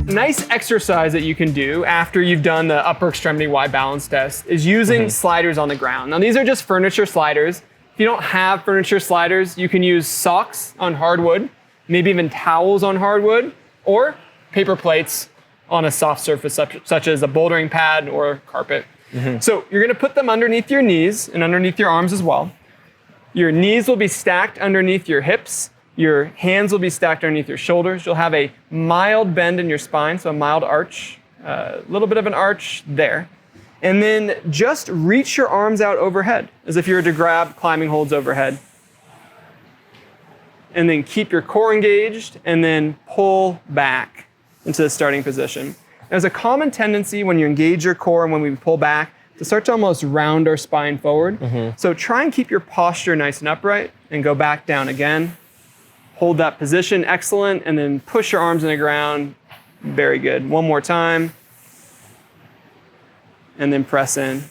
Nice exercise that you can do after you've done the upper extremity Y balance test is using sliders on the ground. Now these are just furniture sliders. If you don't have furniture sliders, you can use socks on hardwood, maybe even towels on hardwood, or paper plates on a soft surface such as a bouldering pad or carpet. So you're gonna put them underneath your knees and underneath your arms as well. Your knees will be stacked underneath your hips. Your hands will be stacked underneath your shoulders. You'll have a mild bend in your spine, so a mild arch, a little bit of an arch there. And then just reach your arms out overhead, as if you were to grab climbing holds overhead. And then keep your core engaged, and then pull back into the starting position. There's a common tendency when you engage your core and when we pull back to start to almost round our spine forward. So try and keep your posture nice and upright, and go back down again. Hold that position, excellent, and then push your arms in the ground. Very good. One more time. And then press in.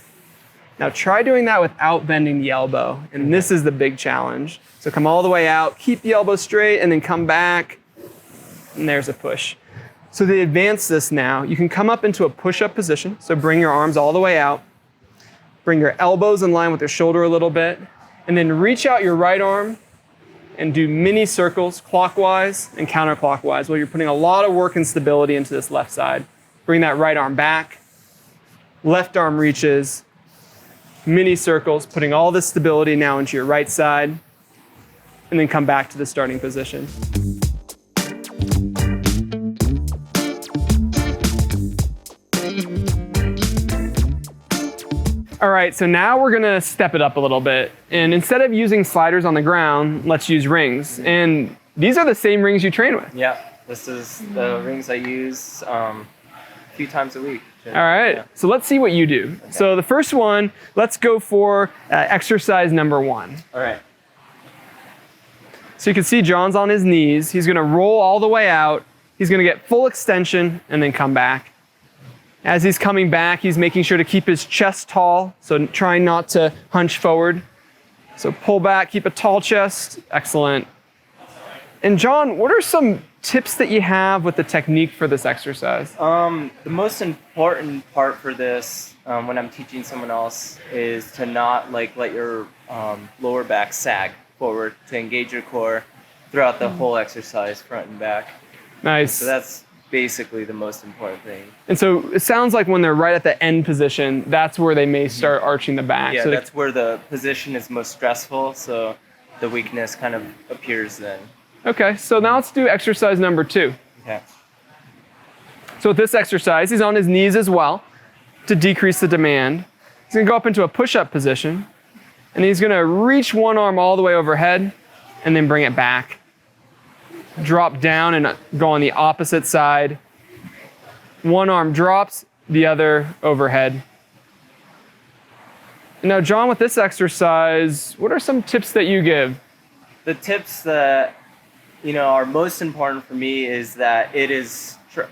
Now try doing that without bending the elbow, and this is the big challenge. So come all the way out, keep the elbow straight, and then come back, and there's a push. So to advance this now, you can come up into a push-up position, so bring your arms all the way out, bring your elbows in line with your shoulder a little bit, and then reach out your right arm and do mini circles clockwise and counterclockwise while you're putting a lot of work and stability into this left side. Bring that right arm back, left arm reaches, mini circles, putting all this stability now into your right side, and then come back to the starting position. All right, so now we're gonna step it up a little bit. And instead of using sliders on the ground, let's use rings. And these are the same rings you train with. Yeah, this is the rings I use a few times a week. All right, so let's see what you do. Okay. So the first one, let's go for exercise number 1. All right. So you can see Jon's on his knees. He's gonna roll all the way out. He's gonna get full extension and then come back. As he's coming back, he's making sure to keep his chest tall, so trying not to hunch forward. So pull back, keep a tall chest. Excellent. And Jon, what are some tips that you have with the technique for this exercise? The most important part for this, when I'm teaching someone else, is to not let your lower back sag forward, to engage your core throughout the whole exercise, front and back. Nice. So that's basically the most important thing. And so it sounds like when they're right at the end position, that's where they may start arching the back. Yeah, so that's where the position is most stressful, so the weakness kind of appears then. Okay, so now let's do exercise number 2. Okay. So with this exercise, he's on his knees as well to decrease the demand. He's gonna go up into a push-up position, and he's gonna reach one arm all the way overhead and then bring it back. Drop down and go on the opposite side. One arm drops, the other overhead. Now, Jon, with this exercise, what are some tips that you give? The tips that are most important for me is that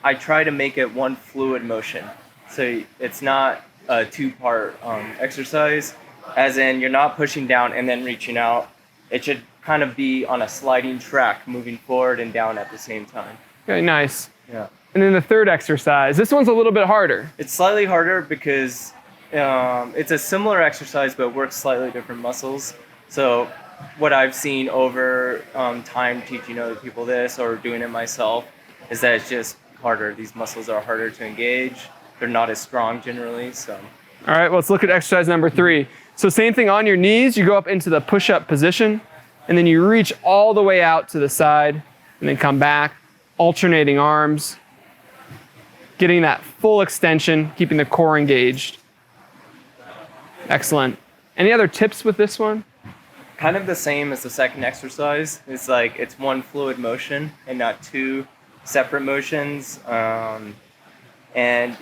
I try to make it one fluid motion. So it's not a 2-part exercise, as in you're not pushing down and then reaching out. It should kind of be on a sliding track, moving forward and down at the same time. Okay, nice. Yeah. And then the third exercise, this one's a little bit harder. It's slightly harder because it's a similar exercise, but works slightly different muscles. So what I've seen over time teaching other people this or doing it myself is that it's just harder. These muscles are harder to engage. They're not as strong generally. So. All right, well, let's look at exercise number 3. So same thing on your knees, you go up into the push-up position, and then you reach all the way out to the side, and then come back, alternating arms, getting that full extension, keeping the core engaged. Excellent. Any other tips with this one? Kind of the same as the second exercise. It's one fluid motion and not 2 separate motions. And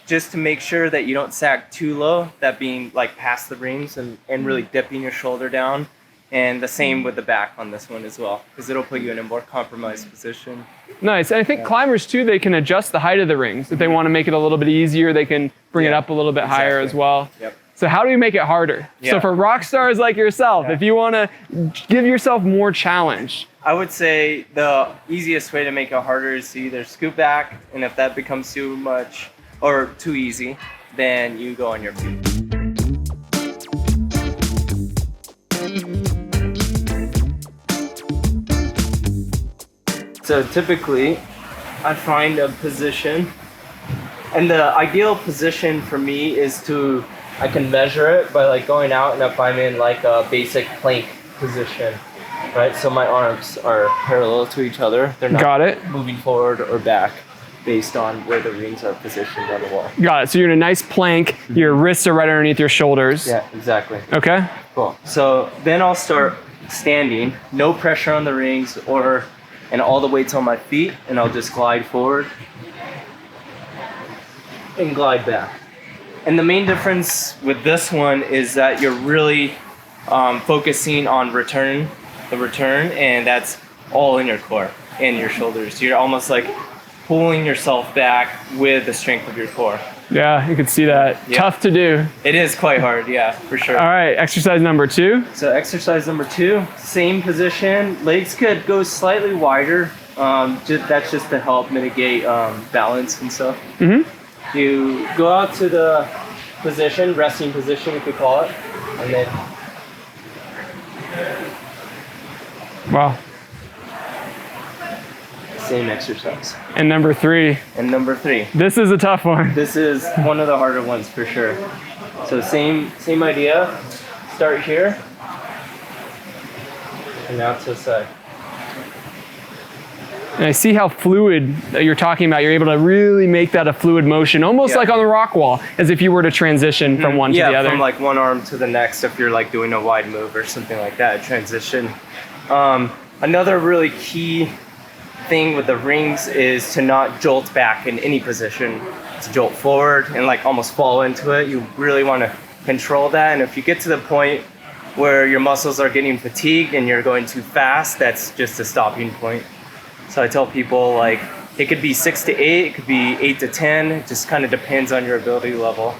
just to make sure that you don't sag too low, that being past the rings and really dipping your shoulder down. And the same with the back on this one as well, because it'll put you in a more compromised position. Nice. And I think climbers too, they can adjust the height of the rings. If they want to make it a little bit easier, they can bring it up a little bit higher as well. Yep. So how do we make it harder? Yeah. So for rock stars like yourself, if you want to give yourself more challenge. I would say the easiest way to make it harder is to either scoot back, and if that becomes too much or too easy, then you go on your feet. So typically, I find a position, and the ideal position for me is I can measure it by like going out, and if I'm in like a basic plank position, right? So my arms are parallel to each other. They're not moving forward or back based on where the rings are positioned on the wall. Got it. So you're in a nice plank. Your wrists are right underneath your shoulders. Yeah, exactly. Okay. Cool. So then I'll start standing, no pressure on the rings and all the weight's on my feet, and I'll just glide forward and glide back. And the main difference with this one is that you're really focusing on the return, and that's all in your core and your shoulders. You're almost like pulling yourself back with the strength of your core. Yeah, you can see that. Yeah. Tough to do. It is quite hard, yeah, for sure. All right, exercise number 2. So exercise number 2, same position. Legs could go slightly wider. That's just to help mitigate balance and stuff. Mm-hmm. You go out to the position, resting position, we could call it, and then Wow. same exercise. And number 3. And number 3. This is a tough one. This is one of the harder ones for sure. So same idea. Start here, and now to the side. And I see how fluid that you're talking about. You're able to really make that a fluid motion, almost like on the rock wall, as if you were to transition from one to the other. Yeah, from like one arm to the next if you're like doing a wide move or something like that, transition. Another really key thing with the rings is to not jolt back in any position, to jolt forward and like almost fall into it. You really want to control that, and if you get to the point where your muscles are getting fatigued and you're going too fast, that's just a stopping point. So I tell people like it could be 6 to 8, it could be 8 to 10, it just kind of depends on your ability level.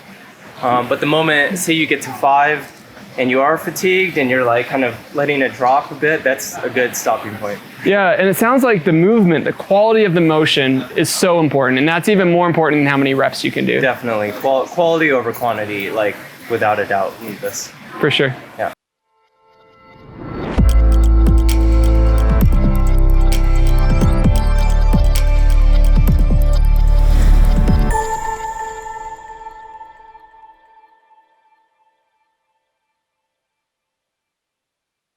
But the moment, say you get to 5 and you are fatigued and you're like kind of letting it drop a bit, that's a good stopping point. Yeah, and it sounds like the movement, the quality of the motion is so important, and that's even more important than how many reps you can do. Definitely, quality over quantity, like without a doubt with this. For sure. Yeah.